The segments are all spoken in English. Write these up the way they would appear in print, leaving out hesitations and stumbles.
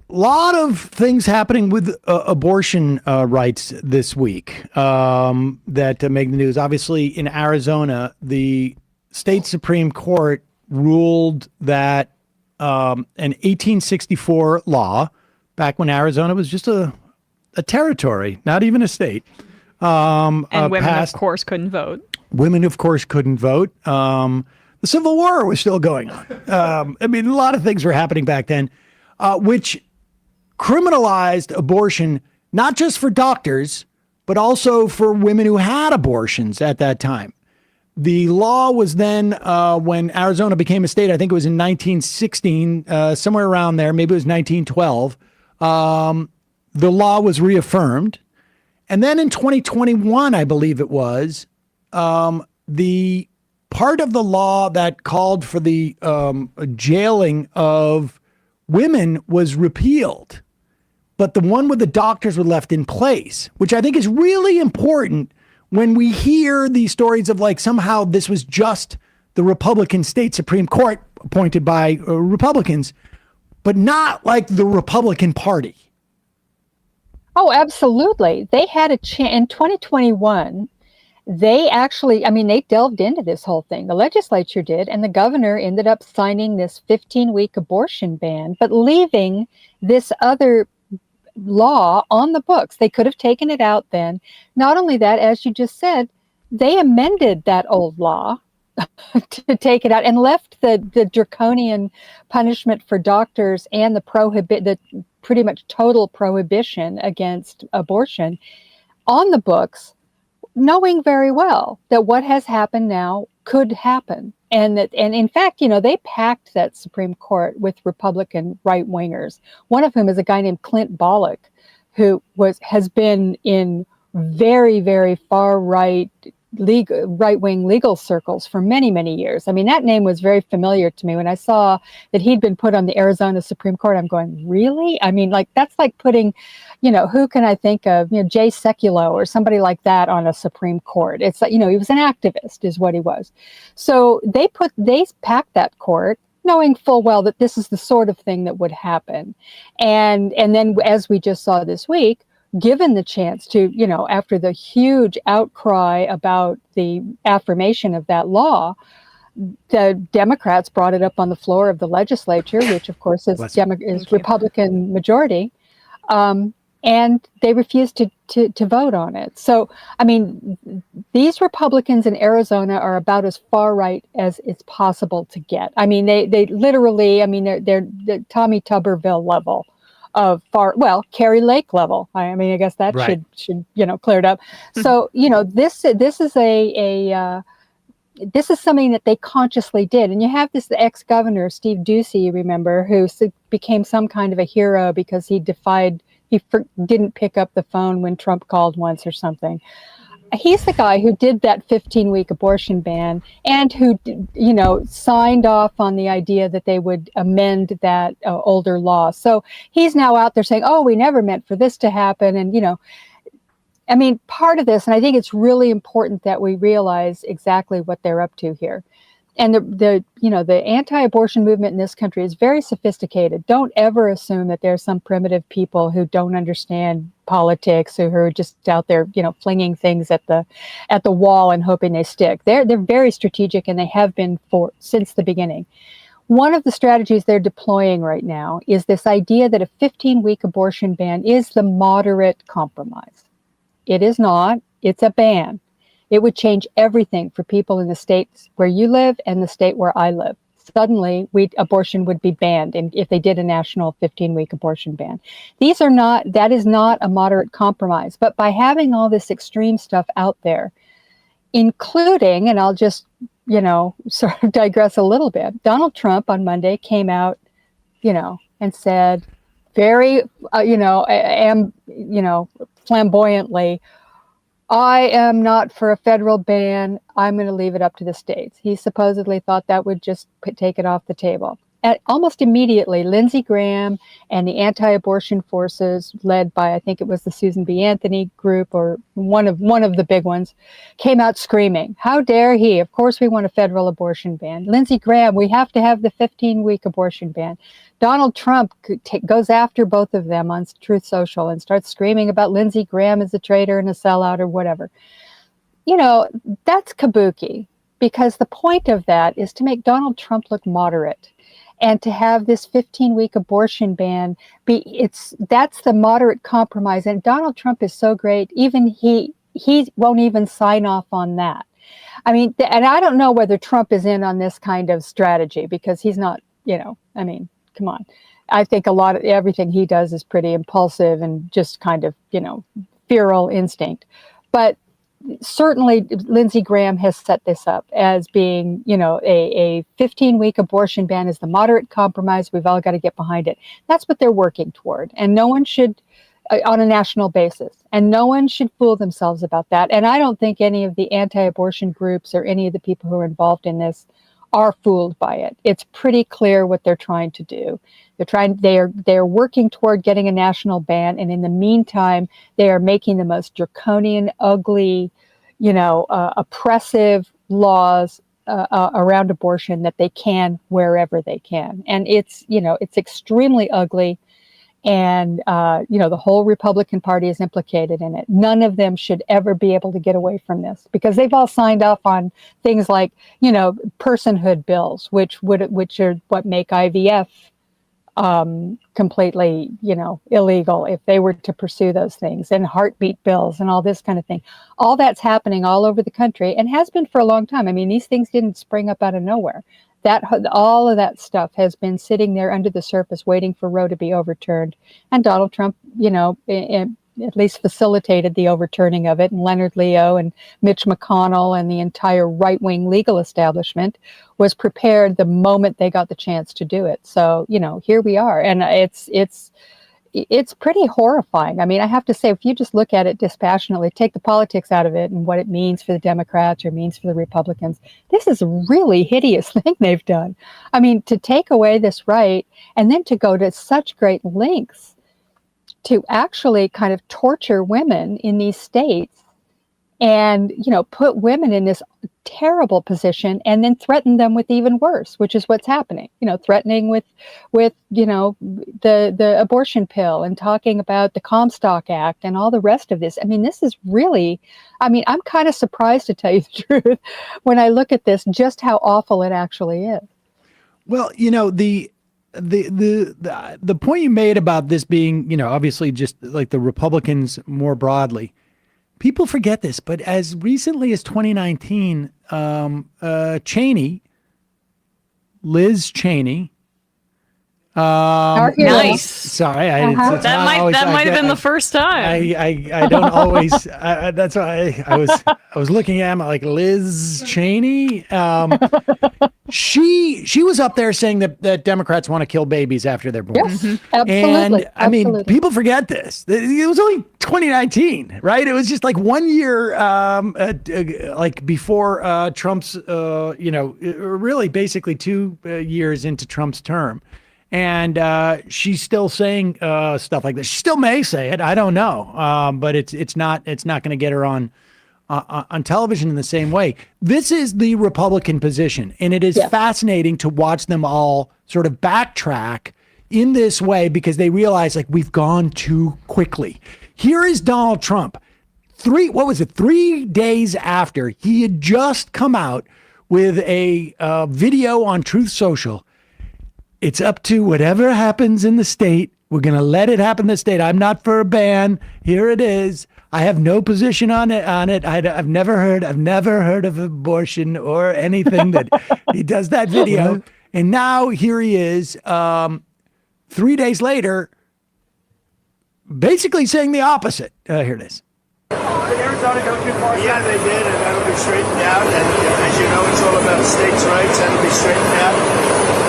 lot of things happening with abortion rights this week that make the news. Obviously, in Arizona, the state Supreme Court ruled that an 1864 law, back when Arizona was just a territory, not even a state, And women, passed. of course, couldn't vote. Women, of course, couldn't vote. The Civil War was still going on. I mean, a lot of things were happening back then, which criminalized abortion, not just for doctors, but also for women who had abortions at that time. The law was then, when Arizona became a state, I think it was in 1916, somewhere around there, maybe it was 1912, the law was reaffirmed. And then in 2021, I believe it was, the part of the law that called for the jailing of women was repealed. But the one with the doctors were left in place, which I think is really important when we hear these stories of like somehow this was just the Republican state Supreme Court appointed by Republicans, but not like the Republican Party. Oh, absolutely. They had a chance in 2021. They actually, I mean, they delved into this whole thing. The legislature did, and the governor ended up signing this 15-week abortion ban, but leaving this other law on the books. They could have taken it out then. Not only that, as you just said, they amended that old law to take it out and left the draconian punishment for doctors and the pretty much total prohibition against abortion on the books, knowing very well that what has happened now could happen. And in fact, they packed that Supreme Court with Republican right-wingers, one of whom is a guy named Clint Bolick, who has been in very, very far right-wing legal circles for many, many years. I mean, that name was very familiar to me. When I saw that he'd been put on the Arizona Supreme Court, I'm going, really? I mean, like, that's like putting, who can I think of? Jay Sekulow or somebody like that on a Supreme Court. It's like, he was an activist is what he was. So they packed that court, knowing full well that this is the sort of thing that would happen. And then, as we just saw this week, given the chance to, after the huge outcry about the affirmation of that law, the Democrats brought it up on the floor of the legislature, which of course is Republican majority, and they refused to vote on it. So, I mean, these Republicans in Arizona are about as far right as it's possible to get. I mean, they literally, I mean, they're the Tommy Tuberville level of Carrie Lake level. I mean, I guess that right. should cleared up. So, this is something that they consciously did. And you have the ex-governor, Steve Ducey, you remember, who became some kind of a hero because he didn't pick up the phone when Trump called once or something. He's the guy who did that 15-week abortion ban and who, signed off on the idea that they would amend that older law. So he's now out there saying, oh, we never meant for this to happen. And, I mean, part of this, and I think it's really important that we realize exactly what they're up to here. And the anti-abortion movement in this country is very sophisticated. Don't ever assume that there's some primitive people who don't understand politics, who are just out there, flinging things at the wall and hoping they stick. They're very strategic, and they have been since the beginning. One of the strategies they're deploying right now is this idea that a 15-week abortion ban is the moderate compromise. It is not. It's a ban. It would change everything for people in the states where you live and the state where I live. Suddenly, abortion would be banned if they did a national 15-week abortion ban. That is not a moderate compromise. But by having all this extreme stuff out there, including, and I'll just, sort of digress a little bit, Donald Trump on Monday came out, and said very, flamboyantly, I am not for a federal ban. I'm going to leave it up to the states. He supposedly thought that would just take it off the table. almost immediately, Lindsey Graham and the anti-abortion forces, led by, I think it was the Susan B. Anthony group or one of the big ones, came out screaming, "How dare he? Of course we want a federal abortion ban. Lindsey Graham, we have to have the 15-week abortion ban." Donald Trump goes after both of them on Truth Social and starts screaming about Lindsey Graham as a traitor and a sellout or whatever. That's kabuki, because the point of that is to make Donald Trump look moderate. And to have this 15-week abortion ban that's the moderate compromise. And Donald Trump is so great, even he won't even sign off on that. I mean, and I don't know whether Trump is in on this kind of strategy, because he's not, come on. I think a lot of everything he does is pretty impulsive and just kind of, feral instinct. But certainly Lindsey Graham has set this up as being, a 15-week abortion ban is the moderate compromise. We've all got to get behind it. That's what they're working toward. And no one should, on a national basis, and no one should fool themselves about that. And I don't think any of the anti-abortion groups or any of the people who are involved in this are fooled by it. It's pretty clear what they're trying to do. They're working toward getting a national ban, and in the meantime, they are making the most draconian, ugly, oppressive laws around abortion that they can wherever they can. And it's extremely ugly. And, the whole Republican Party is implicated in it. None of them should ever be able to get away from this, because they've all signed off on things like, personhood bills, which are what make IVF completely, illegal if they were to pursue those things, and heartbeat bills and all this kind of thing. All that's happening all over the country and has been for a long time. I mean, these things didn't spring up out of nowhere. All of that stuff has been sitting there under the surface, waiting for Roe to be overturned. And Donald Trump, at least facilitated the overturning of it. And Leonard Leo and Mitch McConnell and the entire right-wing legal establishment was prepared the moment they got the chance to do it. So, here we are. And it's pretty horrifying. I mean, I have to say, if you just look at it dispassionately, take the politics out of it and what it means for the Democrats or means for the Republicans, this is a really hideous thing they've done. I mean, to take away this right and then to go to such great lengths to actually kind of torture women in these states and, put women in this terrible position and then threaten them with even worse, which is what's happening, threatening with the abortion pill and talking about the Comstock Act and all the rest of this. I mean, this is really, I'm kind of surprised, to tell you the truth, when I look at this, just how awful it actually is. Well, the point you made about this being, obviously just like the Republicans more broadly, people forget this, but as recently as 2019, Liz Cheney. Nice. Sorry, that might have been the first time. I don't always. That's why I was looking at him like Liz Cheney. She was up there saying that Democrats want to kill babies after they're born. Yes, absolutely. And I mean, people forget this. It was only 2019, right? It was just like 1 year, like before Trump's, really basically 2 years into Trump's term. And she's still saying stuff like this. She still may say it. I don't know. But it's not going to get her on television in the same way. This is the Republican position, and it is fascinating to watch them all sort of backtrack in this way, because they realize, like, we've gone too quickly. Here is Donald Trump. 3 days after he had just come out with a video on Truth Social. It's up to whatever happens in the state. We're going to let it happen in the state. I'm not for a ban. Here it is. I have no position on it. I've never heard of abortion or anything that he does that video. And now here he is, 3 days later, basically saying the opposite. Here it is. Did Arizona go too far? Yeah, they did, and that'll be straightened out. And as you know, it's all about states' rights. That'll be straightened out.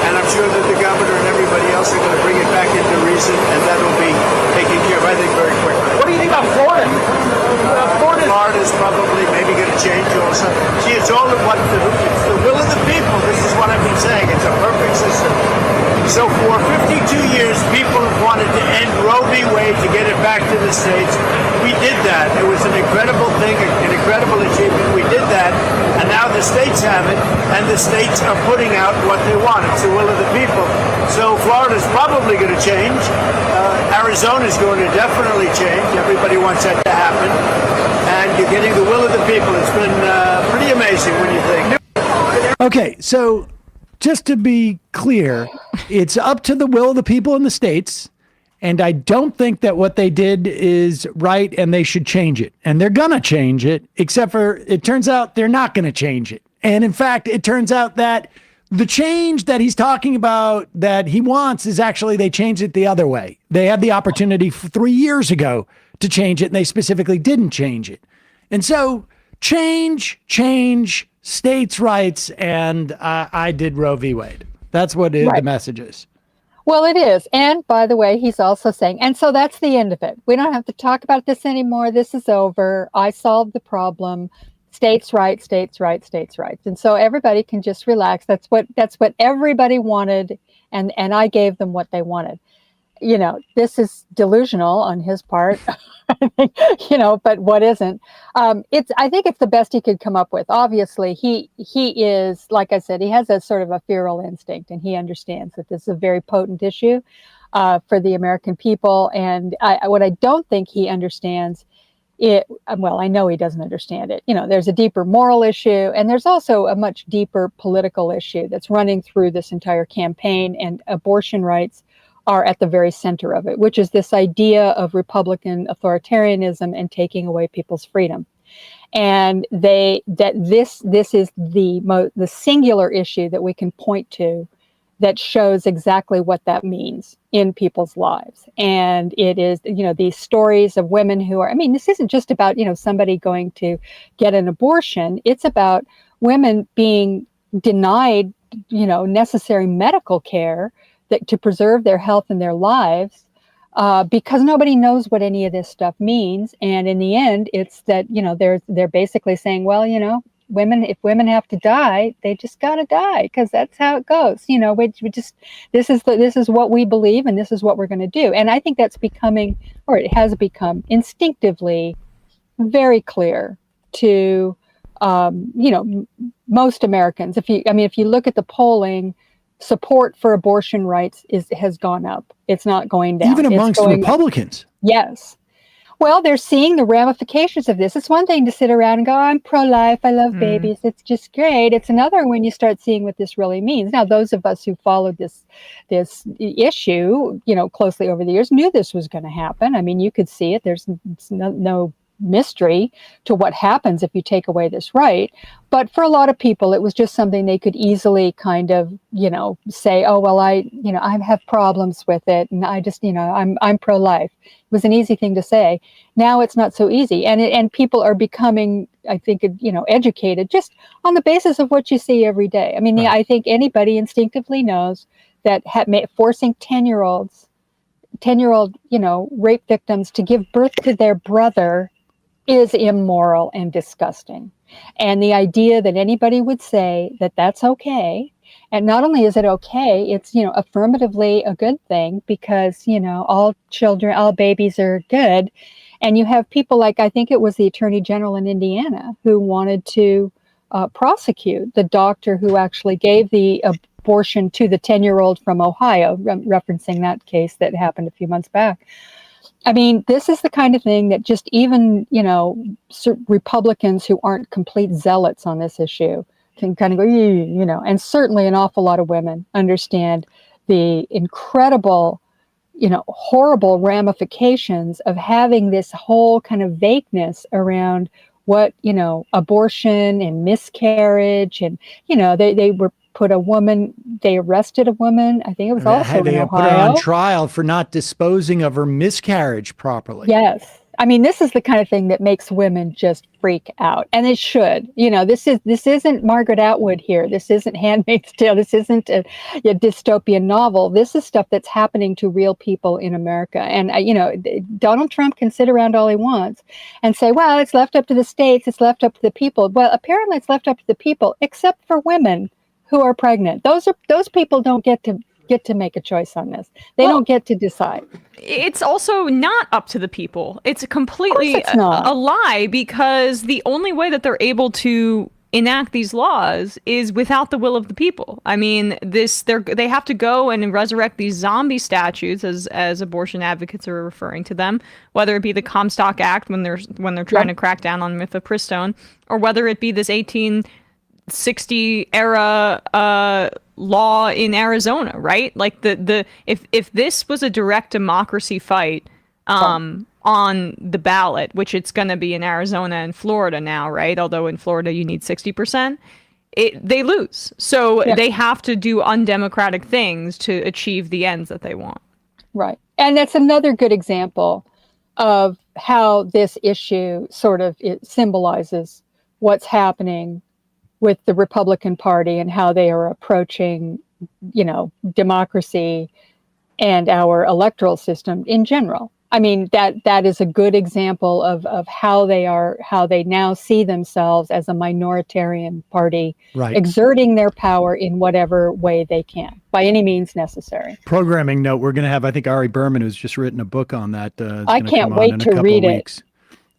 And I'm sure that the governor and everybody else are going to bring it back into reason, and that'll be taken care of, I think, very quickly. What do you think about Florida? Florida's probably maybe going to change also. See, it's all about the will of the people. This is what I've been saying. It's a perfect system. So for 52 years, people have wanted to end Roe v. Wade to get it back to the states. We did that. It was an incredible thing, an incredible achievement. We did that, and now the states have it, and the states are putting out what they want. It's the will of the people. So Florida's probably going to change. Arizona's going to definitely change. Everybody wants that to happen. And you're getting the will of the people. It's been pretty amazing when you think. Okay, so just to be clear, it's up to the will of the people in the states. And I don't think that what they did is right and they should change it. And they're going to change it, except for it turns out they're not going to change it. And in fact, it turns out that the change that he's talking about that he wants is actually they changed it the other way. They had the opportunity 3 years ago to change it, and they specifically didn't change it. And so change states' rights, and I did Roe v. Wade. That's what the message is. Well, it is. And by the way, he's also saying, and so that's the end of it. We don't have to talk about this anymore. This is over. I solved the problem. States' rights, states' rights, states' rights. And so everybody can just relax. That's what everybody wanted. And I gave them what they wanted. You know, this is delusional on his part, you know, but what isn't? I think it's the best he could come up with. Obviously, he is, like I said, he has a sort of a feral instinct, and he understands that this is a very potent issue for the American people. And what I don't think he understands I know he doesn't understand it. You know, there's a deeper moral issue, and there's also a much deeper political issue that's running through this entire campaign, and abortion rights are at the very center of it, which is this idea of Republican authoritarianism and taking away people's freedom. And this is the singular issue that we can point to that shows exactly what that means in people's lives. And it is, you know, these stories of women who are, I mean, this isn't just about, you know, somebody going to get an abortion. It's about women being denied, you know, necessary medical care to preserve their health and their lives, because nobody knows what any of this stuff means. And in the end, it's that, you know, they're basically saying, well, you know, if women have to die, they just got to die, because that's how it goes. You know, we just, this is what we believe, and this is what we're going to do. And I think that's becoming, or it has become instinctively very clear to, you know, most Americans. If you look at the polling, support for abortion rights has gone up. It's not going down. Even amongst Republicans. Yes. Well, they're seeing the ramifications of this. It's one thing to sit around and go, I'm pro-life, I love babies, it's just great. It's another when you start seeing what this really means. Now, those of us who followed this issue, you know, closely over the years knew this was going to happen. I mean, you could see it. There's no mystery to what happens if you take away this right. But for a lot of people, it was just something they could easily kind of, you know, say, oh, well, I have problems with it, and I just, you know, I'm pro-life. It was an easy thing to say. Now it's not so easy. And people are becoming, I think, you know, educated just on the basis of what you see every day. I mean, right. I think anybody instinctively knows that forcing 10-year-old, you know, rape victims to give birth to their brother is immoral and disgusting. And the idea that anybody would say that that's okay, and not only is it okay, it's, you know, affirmatively a good thing, because, you know, all babies are good. And you have people like, I think it was the Attorney General in Indiana, who wanted to prosecute the doctor who actually gave the abortion to the 10-year-old from Ohio, referencing that case that happened a few months back. I mean, this is the kind of thing that just even, you know, Republicans who aren't complete zealots on this issue can kind of go, you know, and certainly an awful lot of women understand the incredible, you know, horrible ramifications of having this whole kind of vagueness around what, you know, abortion and miscarriage. And, you know, they arrested a woman. I think it was also in Ohio. Put her on trial for not disposing of her miscarriage properly. Yes. I mean, this is the kind of thing that makes women just freak out, and it should. You know, this isn't Margaret Atwood here. This isn't Handmaid's Tale. This isn't a dystopian novel. This is stuff that's happening to real people in America. And, you know, Donald Trump can sit around all he wants and say, well, it's left up to the states. It's left up to the people. Well, apparently it's left up to the people, except for women who are pregnant. Those people don't get to make a choice on this. They don't get to decide. It's also not up to the people. It's completely a lie, because the only way that they're able to enact these laws is without the will of the people. I mean, they have to go and resurrect these zombie statutes, as abortion advocates are referring to them, whether it be the Comstock Act when they're trying to crack down on mifepristone, or whether it be this 1860 era law in Arizona, right? Like if this was a direct democracy fight on the ballot, which it's going to be in Arizona and Florida now, right? Although in Florida you need 60%, they lose. So they have to do undemocratic things to achieve the ends that they want. Right. And that's another good example of how this issue it symbolizes what's happening with the Republican Party and how they are approaching, democracy and our electoral system in general. I mean, that is a good example of how they now see themselves as a minoritarian party, exerting their power in whatever way they can, by any means necessary. Programming note: we're going to have, I think, Ari Berman, who's just written a book on that. I can't wait to read it.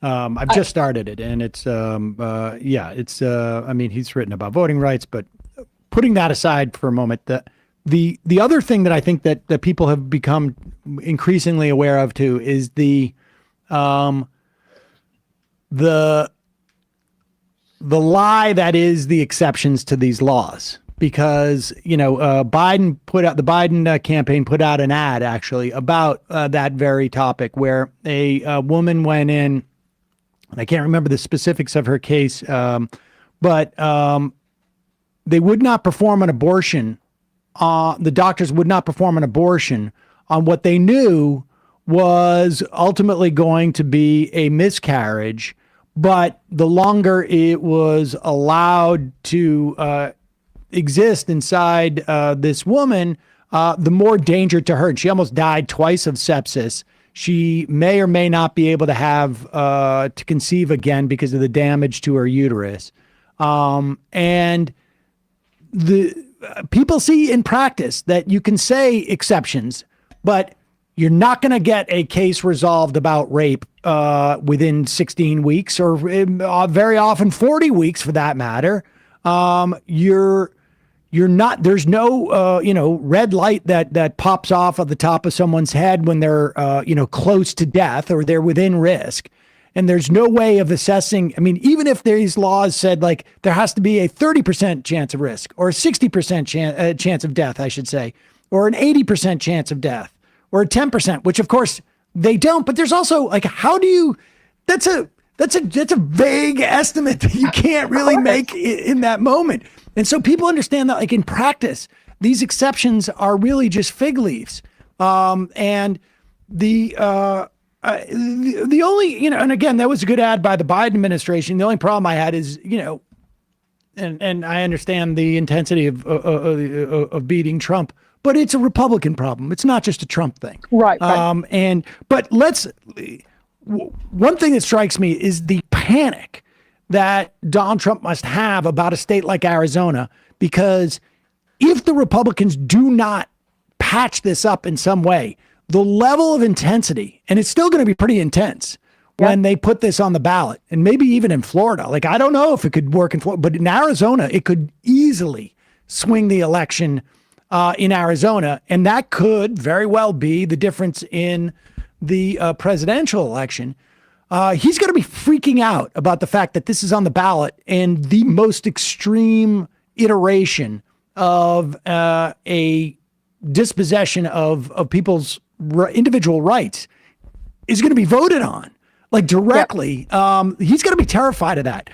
I've just started it, and it's I mean, he's written about voting rights, but putting that aside for a moment, the other thing that I think that people have become increasingly aware of too is the lie that is the exceptions to these laws. Because the Biden campaign put out an ad actually about that very topic, where a woman went in. I can't remember the specifics of her case, but they would not perform an abortion. The doctors would not perform an abortion on what they knew was ultimately going to be a miscarriage. But the longer it was allowed to exist inside this woman, the more danger to her. And she almost died twice of sepsis. She may or may not be able to have to conceive again because of the damage to her uterus. And the people see in practice that you can say exceptions, but you're not going to get a case resolved about rape within 16 weeks or very often 40 weeks for that matter. You're not, there's no, red light that pops off at the top of someone's head when they're, close to death or they're within risk. And there's no way of assessing. I mean, even if these laws said like there has to be a 30% chance of risk or a 60% chance of death, I should say, or an 80% chance of death or a 10%, which of course they don't. But there's also like, how do you, that's a vague estimate that you can't really make in that moment. And so people understand that like in practice, these exceptions are really just fig leaves. And the only, and again, that was a good ad by the Biden administration. The only problem I had is, and I understand the intensity of beating Trump, but it's a Republican problem. It's not just a Trump thing. Right. But one thing that strikes me is the panic that Donald Trump must have about a state like Arizona, because if the Republicans do not patch this up in some way, the level of intensity, and it's still going to be pretty intense when they put this on the ballot, and maybe even in Florida. Like, I don't know if it could work in Florida, but in Arizona, it could easily swing the election in Arizona. And that could very well be the difference in the presidential election. He's going to be freaking out about the fact that this is on the ballot, and the most extreme iteration of a dispossession of people's individual rights is going to be voted on, like directly. He's going to be terrified of that.